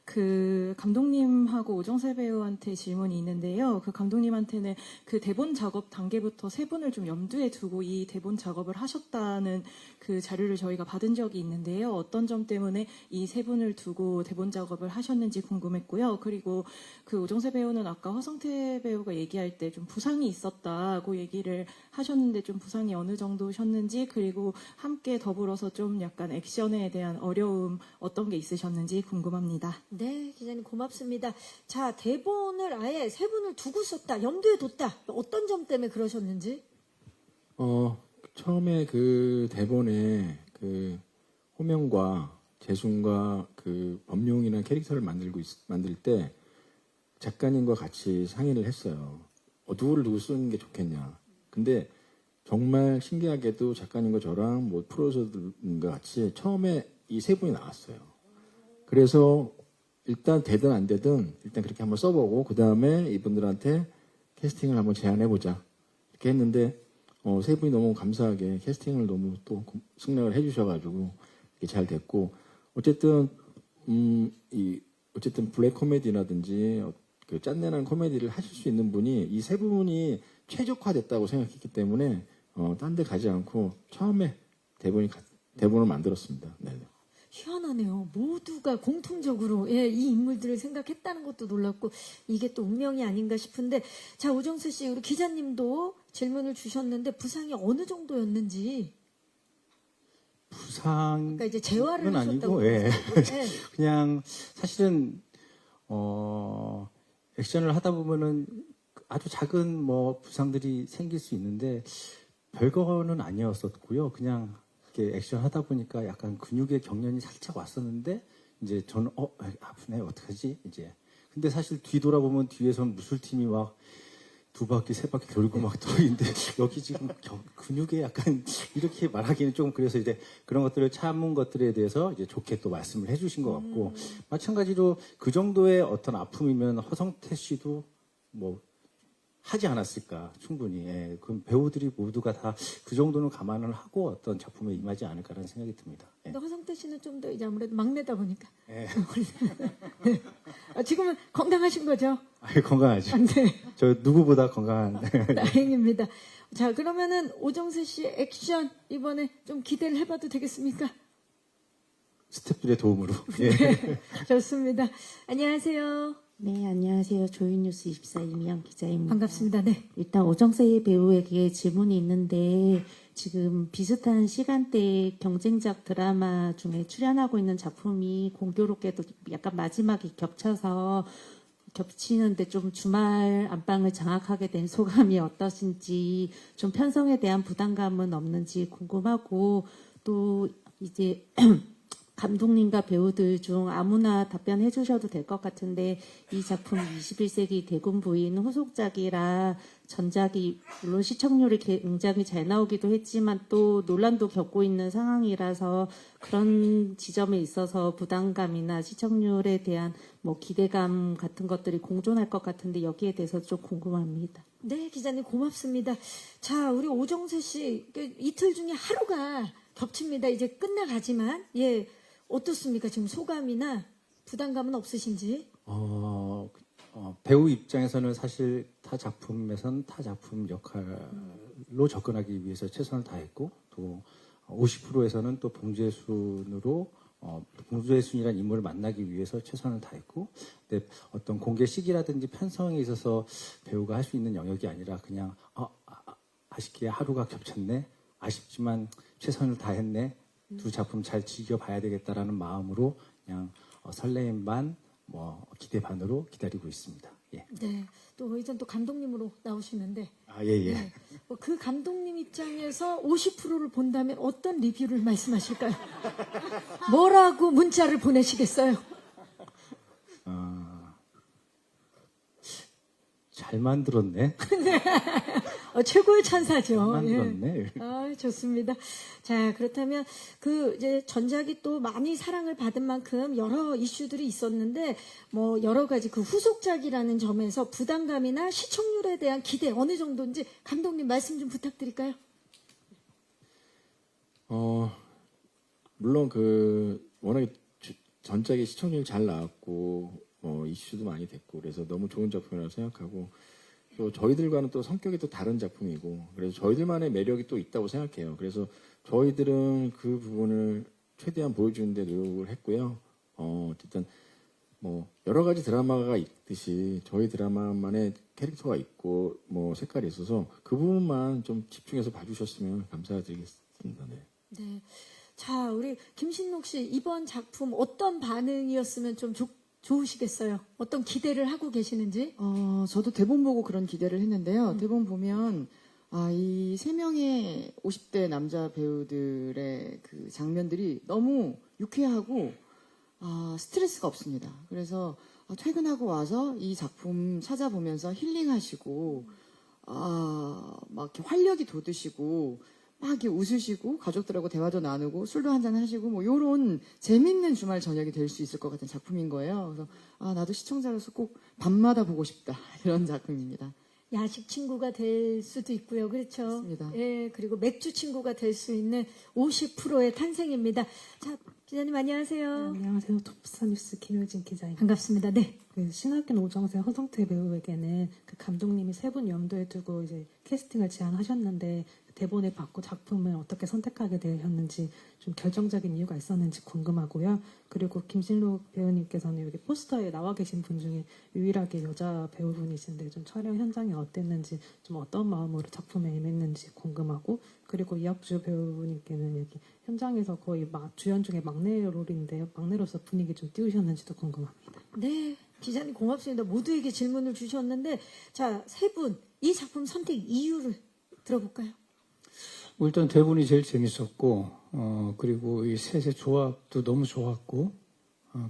그 감독님하고 오정세 배우한테 질문이 있는데요. 그 감독님한테는 그 대본 작업 단계부터 세 분을 좀 염두에 두고 이 대본 작업을 하셨다는 그 자료를 저희가 받은 적이 있는데요. 어떤 점 때문에 이 세 분을 두고 대본 작업을 하셨는지 궁금했고요. 그리고 그 오정세 배우는 아까 허성태 배우가 얘기할 때 좀 부상이 있었다고 얘기를 하셨는데 좀 부상이 어느 정도셨는지 그리고 함께 더불어서 좀 약간 액션에 대한 어려움 어떤 게 있으셨는지 궁금합니다. 네, 기자님 고맙습니다. 자, 대본을 아예 세 분을 두고 썼다, 염두에 뒀다. 어떤 점 때문에 그러셨는지? 처음에 그 대본에 그 호명과 재순과 그 범용이라는 캐릭터를 만들 때 작가님과 같이 상의를 했어요. 누구를 누구 쓰는 게 좋겠냐. 근데 정말 신기하게도 작가님과 저랑 뭐 프로듀서들과 같이 처음에 이 세 분이 나왔어요. 그래서 일단 되든 안 되든 일단 그렇게 한번 써보고 그 다음에 이분들한테 캐스팅을 한번 제안해보자 이렇게 했는데 세 분이 너무 감사하게 캐스팅을 너무 또 승낙을 해주셔가지고 이렇게 잘 됐고 어쨌든 어쨌든 블랙 코미디라든지 그 짠내난 코미디를 하실 수 있는 분이 이 세 분이 최적화됐다고 생각했기 때문에 딴 데 가지 않고 처음에 대본을 만들었습니다. 네. 희한하네요. 모두가 공통적으로 이 인물들을 생각했다는 것도 놀랍고 이게 또 운명이 아닌가 싶은데 자 오정세 씨 우리 기자님도 질문을 주셨는데 부상이 어느 정도였는지 부상은 그러니까 이제 재활을 하셨다고 아니고 예. 네. 그냥 사실은 액션을 하다 보면은 아주 작은 뭐 부상들이 생길 수 있는데 별거는 아니었었고요. 그냥 이렇게 액션 하다 보니까 약간 근육의 경련이 살짝 왔었는데 이제 저는 아프네 어떡하지 이제 근데 사실 뒤돌아보면 뒤에선 무술팀이 막 2바퀴 3바퀴 돌고 막 또 있는데 여기 지금 근육에 약간 이렇게 말하기는 좀 그래서 이제 그런 것들을 참은 것들에 대해서 이제 좋게 또 말씀을 해주신 것 같고 마찬가지로 그 정도의 어떤 아픔이면 허성태 씨도 뭐 하지 않았을까 충분히. 예, 그럼 배우들이 모두가 다 그 정도는 감안을 하고 어떤 작품에 임하지 않을까라는 생각이 듭니다. 예. 근데 허성태 씨는 좀 더 이제 아무래도 막내다 보니까. 예. 네. 지금은 건강하신 거죠? 건강하죠. 네. 저 누구보다 건강한. 다행입니다. 자, 그러면은 오정세 씨 액션 이번에 좀 기대를 해봐도 되겠습니까? 스태프들의 도움으로. 예. 네, 좋습니다. 안녕하세요. 네, 안녕하세요. 조이뉴스 24 이미영 기자입니다. 반갑습니다. 네. 일단 오정세 배우에게 질문이 있는데 지금 비슷한 시간대에 경쟁작 드라마 중에 출연하고 있는 작품이 공교롭게도 약간 마지막에 겹치는데 좀 주말 안방을 장악하게 된 소감이 어떠신지, 좀 편성에 대한 부담감은 없는지 궁금하고, 또 이제 감독님과 배우들 중 아무나 답변해 주셔도 될 것 같은데, 이 작품 21세기 대군 부인 후속작이라 전작이 물론 시청률이 굉장히 잘 나오기도 했지만 또 논란도 겪고 있는 상황이라서 그런 지점에 있어서 부담감이나 시청률에 대한 뭐 기대감 같은 것들이 공존할 것 같은데 여기에 대해서 좀 궁금합니다. 네, 기자님 고맙습니다. 자, 우리 오정세 씨 이틀 중에 하루가 겹칩니다. 이제 끝나가지만 예, 어떻습니까? 지금 소감이나 부담감은 없으신지? 배우 입장에서는 사실 타 작품에선 타 작품 역할로 접근하기 위해서 최선을 다했고, 또 50%에서는 또 봉제순으로 봉제순이라는 인물을 만나기 위해서 최선을 다했고, 근데 어떤 공개 시기라든지 편성에 있어서 배우가 할 수 있는 영역이 아니라 그냥 아쉽게 하루가 겹쳤네, 아쉽지만 최선을 다했네, 두 작품 잘 즐겨봐야 되겠다라는 마음으로 그냥 설레임 반, 기대 반으로 기다리고 있습니다. 예. 네. 또 이젠 또 감독님으로 나오시는데. 예. 네. 그 감독님 입장에서 50%를 본다면 어떤 리뷰를 말씀하실까요? 뭐라고 문자를 보내시겠어요? 잘 만들었네. 네. 최고의 찬사죠. 잘 만들었네. 예. 좋습니다. 자, 그렇다면 이제 전작이 또 많이 사랑을 받은 만큼 여러 이슈들이 있었는데 뭐 여러 가지 그 후속작이라는 점에서 부담감이나 시청률에 대한 기대 어느 정도인지 감독님 말씀 좀 부탁드릴까요? 물론 워낙에 전작이 시청률이 잘 나왔고 이슈도 많이 됐고 그래서 너무 좋은 작품이라고 생각하고, 또 저희들과는 또 성격이 또 다른 작품이고 그래서 저희들만의 매력이 또 있다고 생각해요. 그래서 저희들은 그 부분을 최대한 보여주는 데 노력을 했고요. 어쨌든 여러 가지 드라마가 있듯이 저희 드라마만의 캐릭터가 있고 색깔이 있어서 그 부분만 좀 집중해서 봐주셨으면 감사드리겠습니다. 네. 네. 자, 우리 김신록 씨 이번 작품 어떤 반응이었으면 좀 좋으시겠어요? 어떤 기대를 하고 계시는지? 저도 대본 보고 그런 기대를 했는데요. 대본 보면 이 3명의 50대 남자 배우들의 그 장면들이 너무 유쾌하고 스트레스가 없습니다. 그래서 퇴근하고 와서 이 작품 찾아보면서 힐링하시고 막 이렇게 활력이 돋으시고 막 이렇게 웃으시고 가족들하고 대화도 나누고 술도 한잔 하시고 요런 재밌는 주말 저녁이 될 수 있을 것 같은 작품인 거예요. 그래서 나도 시청자로서 꼭 밤마다 보고 싶다 이런 작품입니다. 야식 친구가 될 수도 있고요. 그렇죠? 맞습니다. 예, 그리고 맥주 친구가 될 수 있는 50%의 탄생입니다. 자, 기자님 안녕하세요. 안녕하세요. 톱스타뉴스 김효진 기자입니다. 반갑습니다. 네. 신학교 오정세 허성태 배우에게는 그 감독님이 세 분 염두에 두고 이제 캐스팅을 제안하셨는데 대본을 받고 작품을 어떻게 선택하게 되셨는지 좀 결정적인 이유가 있었는지 궁금하고요. 그리고 김신록 배우님께서는 여기 포스터에 나와 계신 분 중에 유일하게 여자 배우분이신데 좀 촬영 현장이 어땠는지, 좀 어떤 마음으로 작품에 임했는지 궁금하고, 그리고 이학주 배우님께는 여기 현장에서 거의 주연 중에 막내 롤인데요. 막내로서 분위기 좀 띄우셨는지도 궁금합니다. 네. 기자님 고맙습니다. 모두에게 질문을 주셨는데, 자, 세 분, 이 작품 선택 이유를 들어볼까요? 일단 대본이 제일 재밌었고, 그리고 이 셋의 조합도 너무 좋았고,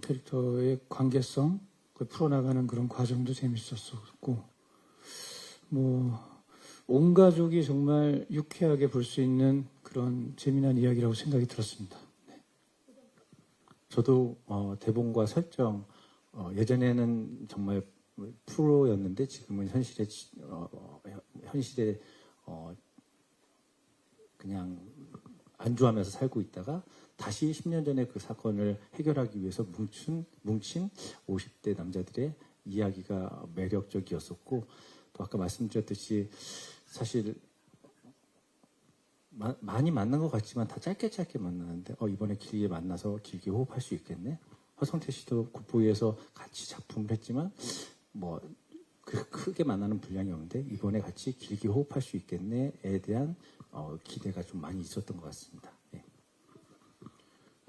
캐릭터의 관계성, 풀어나가는 그런 과정도 재밌었었고, 온 가족이 정말 유쾌하게 볼 수 있는 그런 재미난 이야기라고 생각이 들었습니다. 네. 저도 대본과 설정, 예전에는 정말 프로였는데 지금은 현실에 현실에 그냥 안주하면서 살고 있다가 다시 10년 전에 그 사건을 해결하기 위해서 뭉친 50대 남자들의 이야기가 매력적이었었고, 또 아까 말씀드렸듯이 사실 많이 만난 것 같지만 다 짧게 만나는데 이번에 길게 만나서 길게 호흡할 수 있겠네. 허성태 씨도 국보위에서 같이 작품을 했지만 뭐 크게 만나는 분량이 없는데 이번에 같이 길게 호흡할 수 있겠네에 대한 기대가 좀 많이 있었던 것 같습니다. 예.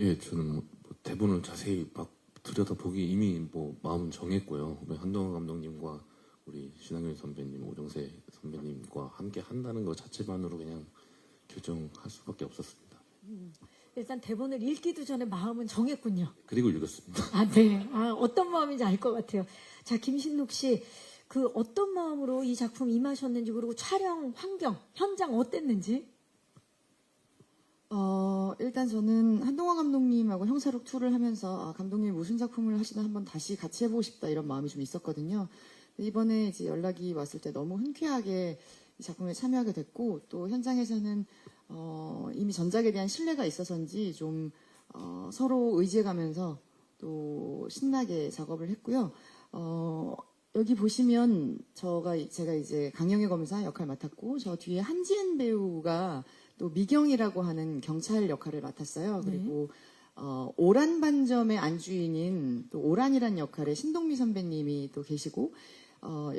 예, 저는 뭐 대본을 자세히 막 들여다보기 이미 뭐 마음은 정했고요. 한동원 감독님과 우리 신하균 선배님, 오정세 선배님과 함께 한다는 것 자체만으로 그냥 결정할 수밖에 없었습니다. 일단 대본을 읽기도 전에 마음은 정했군요. 그리고 읽었습니다. 아, 네. 어떤 마음인지 알 것 같아요. 자, 김신록 씨, 그 어떤 마음으로 이 작품 임하셨는지, 그리고 촬영 환경, 현장 어땠는지? 일단 저는 한동원 감독님하고 형사록 2를 하면서 감독님이 무슨 작품을 하시든 한번 다시 같이 해보고 싶다 이런 마음이 좀 있었거든요. 이번에 이제 연락이 왔을 때 너무 흔쾌하게 이 작품에 참여하게 됐고, 또 현장에서는 이미 전작에 대한 신뢰가 있어서인지 좀 서로 의지해가면서 또 신나게 작업을 했고요. 여기 보시면 제가 이제 강영애 검사 역할 맡았고, 저 뒤에 한지은 배우가 또 미경이라고 하는 경찰 역할을 맡았어요. 그리고 오란 반점의 안주인인 또 오란이란 역할의 신동미 선배님이 또 계시고,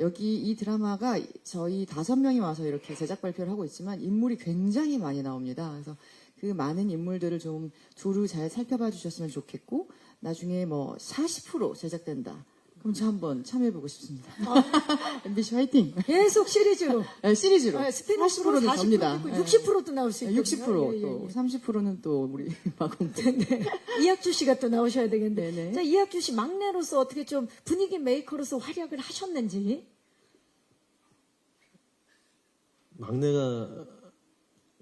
여기 이 드라마가 저희 5명이 와서 이렇게 제작 발표를 하고 있지만 인물이 굉장히 많이 나옵니다. 그래서 그 많은 인물들을 좀 두루 잘 살펴봐 주셨으면 좋겠고, 나중에 뭐 40% 제작된다. 그럼 저 한번 참여해보고 싶습니다. MBC 화이팅! 계속 시리즈로. 네, 시리즈로. 스피노프로 40%는 접니다. 60%도 나올 수 있거든요. 60%, 예, 예, 또 예. 30%는 또 우리 마공태. 네. 이학주 씨가 또 나오셔야 되겠는데. 네네. 자, 이학주 씨 막내로서 어떻게 좀 분위기 메이커로서 활약을 하셨는지. 막내가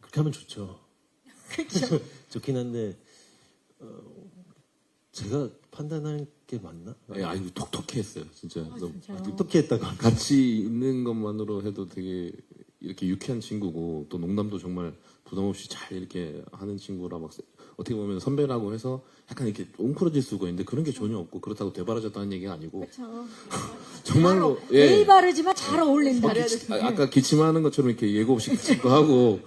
그렇게 하면 좋죠. 그렇죠. 좋긴 한데 제가 판단하는 게 맞나? 예, 아니 톡톡히 했어요, 진짜. 진짜요? 어떻게 했다고? 같이 있는 것만으로 해도 되게 이렇게 유쾌한 친구고, 또 농담도 정말 부담 없이 잘 이렇게 하는 친구라, 막 어떻게 보면 선배라고 해서 약간 이렇게 웅크러질 수가 있는데 그런 게 전혀 없고, 그렇다고 되바라졌다는 얘기가 아니고 그렇죠. 정말로 예의 바르지만 잘 어울린다. 아까 기침하는 것처럼 이렇게 예고 없이 기침도 하고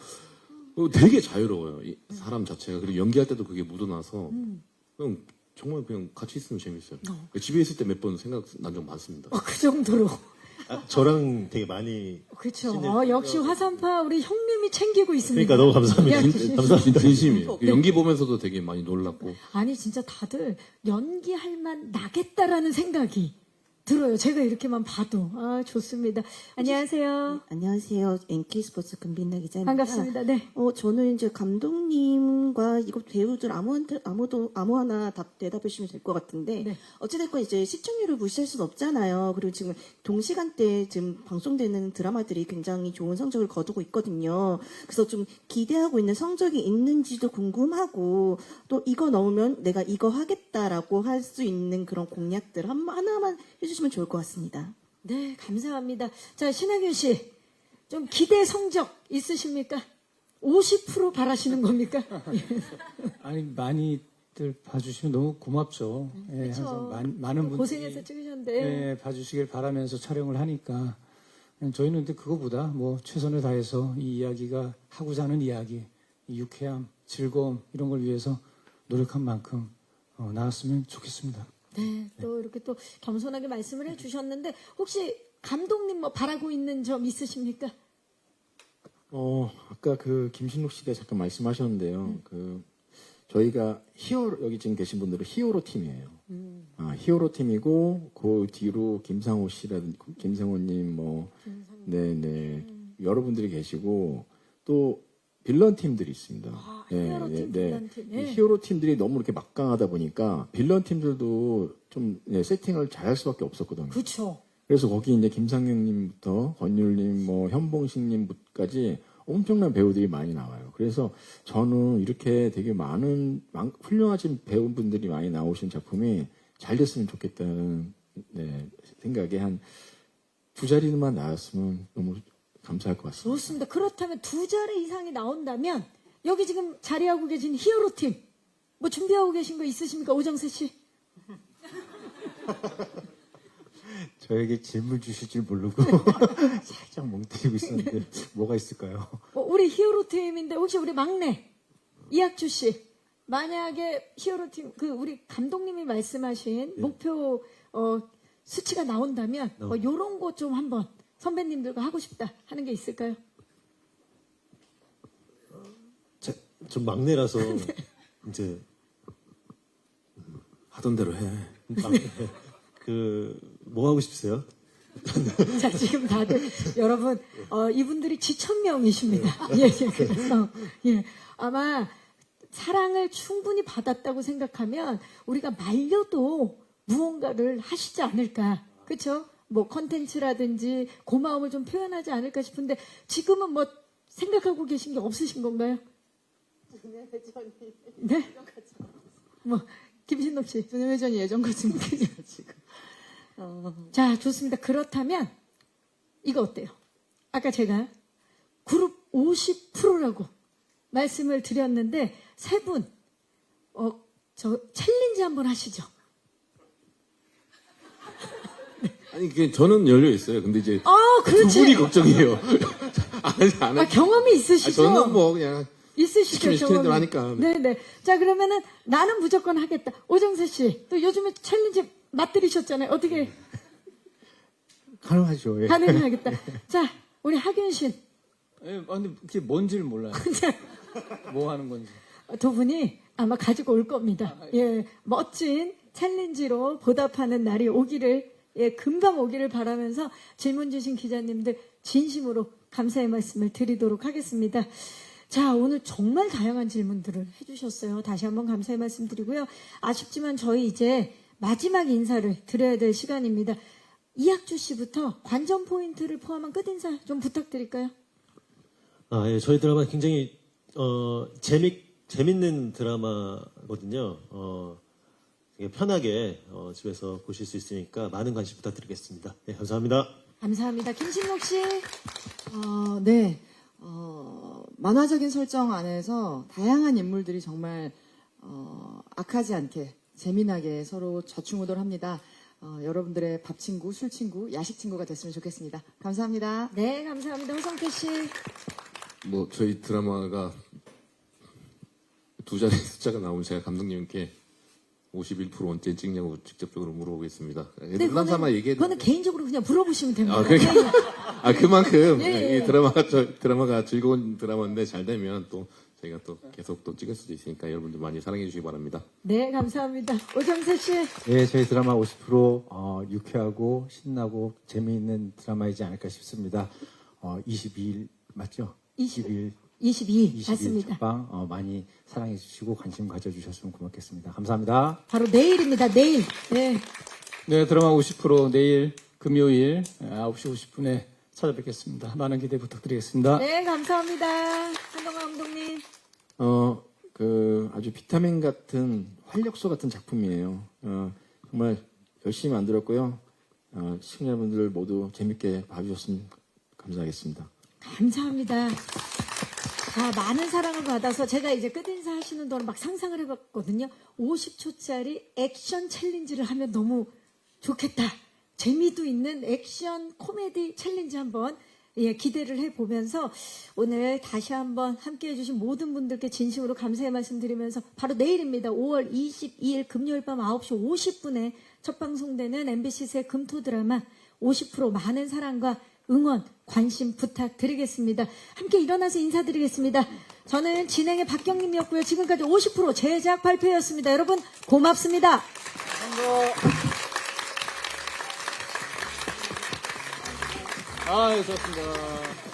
되게 자유로워요, 이 사람 자체가. 그리고 연기할 때도 그게 묻어나서 그냥 정말 그냥 같이 있으면 재밌어요. 집에 있을 때 몇 번 생각난 적 많습니다. 그 정도로. 저랑 되게 많이. 그렇죠. 역시 화산파 우리 형님이 챙기고 있습니다. 그러니까 너무 감사합니다. 이학주 씨. 감사합니다. 진심이에요. 연기 보면서도 되게 많이 놀랐고. 아니 진짜 다들 연기할 만 나겠다라는 생각이 들어요. 제가 이렇게만 봐도. 좋습니다. 안녕하세요. 안녕하세요. NK스포츠 금빈나 기자입니다. 반갑습니다. 네. 저는 이제 감독님과 이거 배우들 아무 하나 대답해 주시면 될 것 같은데, 네. 어찌됐건 이제 시청률을 무시할 수는 없잖아요. 그리고 지금 동시간대에 지금 방송되는 드라마들이 굉장히 좋은 성적을 거두고 있거든요. 그래서 좀 기대하고 있는 성적이 있는지도 궁금하고, 또 이거 넣으면 내가 이거 하겠다라고 할 수 있는 그런 공약들 하나만 해주시면 좋을 것 같습니다. 네, 감사합니다. 자, 신하균 씨, 좀 기대 성적 있으십니까? 50% 바라시는 겁니까? 아니 많이들 봐주시면 너무 고맙죠. 예, 그쵸. 항상 많은 분들이 고생해서 찍으셨는데. 예, 봐주시길 바라면서 촬영을 하니까 저희는 근데 그거보다 뭐 최선을 다해서 이 이야기가 하고자 하는 이야기, 이 유쾌함, 즐거움 이런 걸 위해서 노력한 만큼 나왔으면 좋겠습니다. 네, 또 이렇게 또 겸손하게 말씀을 해주셨는데 혹시 감독님 뭐 바라고 있는 점 있으십니까? 아까 그 김신록 씨가 잠깐 말씀하셨는데요. 그 저희가 여기 지금 계신 분들은 히어로 팀이에요. 히어로 팀이고 그 뒤로 김상호 씨라든지 김상호님 네네 여러분들이 계시고 또 빌런 팀들이 있습니다. 히어로 팀, 빌런 팀. 네. 히어로 팀들이 너무 이렇게 막강하다 보니까 빌런 팀들도 좀 세팅을 잘할 수밖에 없었거든요. 그렇죠. 그래서 거기 이제 김상영님부터 권율님, 현봉식님까지 엄청난 배우들이 많이 나와요. 그래서 저는 이렇게 되게 훌륭하신 배우분들이 많이 나오신 작품이 잘 됐으면 좋겠다는 생각에 한 두 자리만 나왔으면 너무 감사할 것 같습니다. 좋습니다. 그렇다면 두 자리 이상이 나온다면 여기 지금 자리하고 계신 히어로 팀 뭐 준비하고 계신 거 있으십니까? 오정세 씨. 저에게 질문 주실 줄 모르고 살짝 멍 때리고 있었는데 뭐가 있을까요? 우리 히어로 팀인데 혹시 우리 막내 이학주 씨 만약에 히어로 팀 우리 감독님이 말씀하신 목표 수치가 나온다면 요런 거 좀 한번 선배님들과 하고 싶다 하는 게 있을까요? 좀 막내라서 이제 하던 대로 해. 뭐 하고 싶으세요? 자, 지금 다들 여러분 이분들이 지천명이십니다. 예, 그래서 아마 사랑을 충분히 받았다고 생각하면 우리가 말려도 무언가를 하시지 않을까. 그렇죠? 뭐 컨텐츠라든지 고마움을 좀 표현하지 않을까 싶은데 지금은 뭐 생각하고 계신 게 없으신 건가요? 네? 뭐 김신록 씨. 두뇌회전이 예전 같은 분이에요, 지금. 자, 좋습니다. 그렇다면 이거 어때요? 아까 제가 그룹 50%라고 말씀을 드렸는데 세 분 저 챌린지 한번 하시죠. 아니, 저는 열려 있어요. 근데 이제 그렇지. 두 분이 걱정이에요. 안 해. 경험이 있으시죠? 저는 뭐 그냥 있으시죠, 시키는 대로 경험이. 하니까. 네네. 자, 그러면은 나는 무조건 하겠다. 오정세 씨, 또 요즘에 챌린지 맛들이셨잖아요. 어떻게 가능하죠. 예. 가능하겠다. 자, 우리 하균신. 예, 근데 그게 뭔지를 몰라요. 뭐 하는 건지. 두 분이 아마 가지고 올 겁니다. 예, 멋진 챌린지로 보답하는 날이 오기를, 금방 오기를 바라면서 질문 주신 기자님들 진심으로 감사의 말씀을 드리도록 하겠습니다. 자, 오늘 정말 다양한 질문들을 해주셨어요. 다시 한번 감사의 말씀 드리고요. 아쉽지만 저희 이제 마지막 인사를 드려야 될 시간입니다. 이학주 씨부터 관전 포인트를 포함한 끝인사 좀 부탁드릴까요? 예, 저희 드라마 굉장히 재밌는 드라마거든요. 되게 편하게 집에서 보실 수 있으니까 많은 관심 부탁드리겠습니다. 네, 감사합니다. 감사합니다. 김신록 씨. 네. 만화적인 설정 안에서 다양한 인물들이 정말 악하지 않게 재미나게 서로 좌충우돌합니다. 여러분들의 밥 친구, 술 친구, 야식 친구가 됐으면 좋겠습니다. 감사합니다. 네, 감사합니다. 호성태 씨. 뭐 저희 드라마가 두 자리 숫자가 나오면 제가 감독님께 51% 언제 찍냐고 직접적으로 물어보겠습니다. 농담삼아 얘기해. 그거는 개인적으로 그냥 물어보시면 됩니다. 그만큼 예. 이 드라마가 즐거운 드라마인데 잘 되면 또 저희가 또 계속 또 찍을 수도 있으니까 여러분들 많이 사랑해 주시기 바랍니다. 네, 감사합니다. 오정세 씨. 네, 저희 드라마 50% 유쾌하고 신나고 재미있는 드라마이지 않을까 싶습니다. 22일 맞죠? 22 22일 맞습니다. 첫방 많이 사랑해 주시고 관심 가져주셨으면 고맙겠습니다. 감사합니다. 바로 내일입니다. 내일. 네. 네, 드라마 50% 내일 금요일 9시 50분에 찾아뵙겠습니다. 많은 기대 부탁드리겠습니다. 네, 감사합니다. 한동화 감독님. 아주 비타민 같은 활력소 같은 작품이에요. 정말 열심히 만들었고요. 시청자분들 모두 재밌게 봐주셨으면 감사하겠습니다. 감사합니다. 자, 많은 사랑을 받아서 제가 이제 끝인사 하시는 동안 막 상상을 해봤거든요. 50초짜리 액션 챌린지를 하면 너무 좋겠다. 재미도 있는 액션 코미디 챌린지 한번 기대를 해보면서 오늘 다시 한번 함께해 주신 모든 분들께 진심으로 감사의 말씀드리면서 바로 내일입니다. 5월 22일 금요일 밤 9시 50분에 첫 방송되는 MBC 새 금토 드라마 50% 많은 사랑과 응원, 관심 부탁드리겠습니다. 함께 일어나서 인사드리겠습니다. 저는 진행의 박경림이었고요. 지금까지 50% 제작 발표였습니다. 여러분 고맙습니다. 아, 좋습니다.